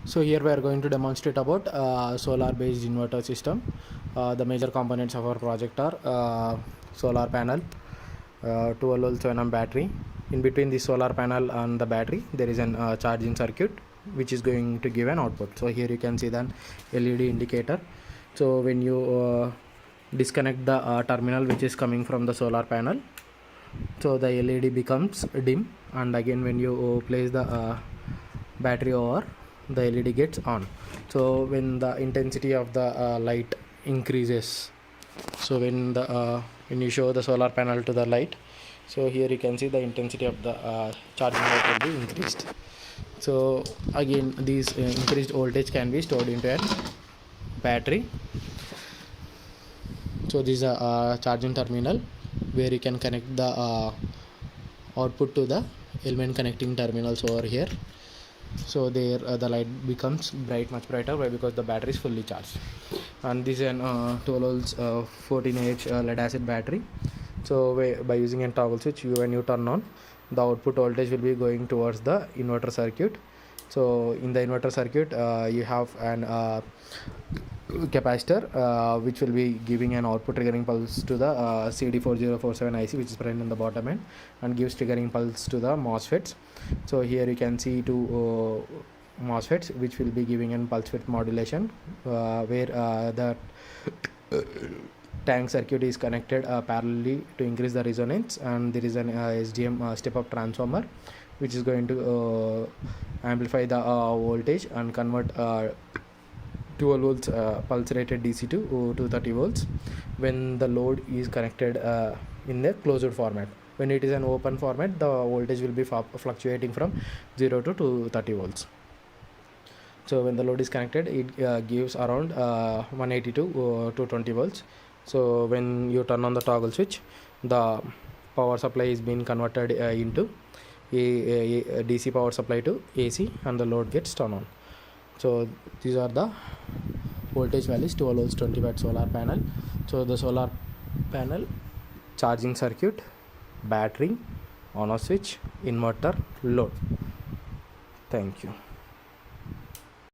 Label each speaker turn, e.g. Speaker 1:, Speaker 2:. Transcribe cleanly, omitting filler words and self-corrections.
Speaker 1: So here we are going to demonstrate about solar based inverter system. The major components of our project are solar panel, 12 volt 7 battery. In between the solar panel and the battery there is an charging circuit which is going to give an output. So here you can see the LED indicator. So when you disconnect the terminal which is coming from the solar panel, so the LED becomes dim, and again when you place the battery over, the LED gets on. So when the intensity of the light increases, so when you show the solar panel to the light, so here you can see the intensity of the charging light will be increased. So again these increased voltage can be stored into a battery. So this is a charging terminal where you can connect the output to the element connecting terminals over here. So there the light becomes much brighter. Why? Because the battery is fully charged. And this is an 12 volts 14Ah lead acid battery. So by using a toggle switch, when you turn on, the output voltage will be going towards the inverter circuit. So in the inverter circuit you have an capacitor which will be giving an output triggering pulse to the CD4047 IC, which is present in the bottom end, and gives triggering pulse to the MOSFETs. So here you can see two MOSFETs which will be giving an pulse width modulation, where the tank circuit is connected parallelly to increase the resonance, and there is an SDM step up transformer which is going to amplify the voltage and convert 12 volts pulse rated DC to 230 volts when the load is connected in the closed format. When it is an open format, the voltage will be fluctuating from 0 to 230 volts. So when the load is connected, it gives around 180 to 220 volts. So when you turn on the toggle switch, the power supply is being converted into a DC power supply to AC, and the load gets turned on. So these are the voltage values: 12 volts 20 watt solar panel. So the solar panel, charging circuit, battery, on off switch, inverter, load. Thank you.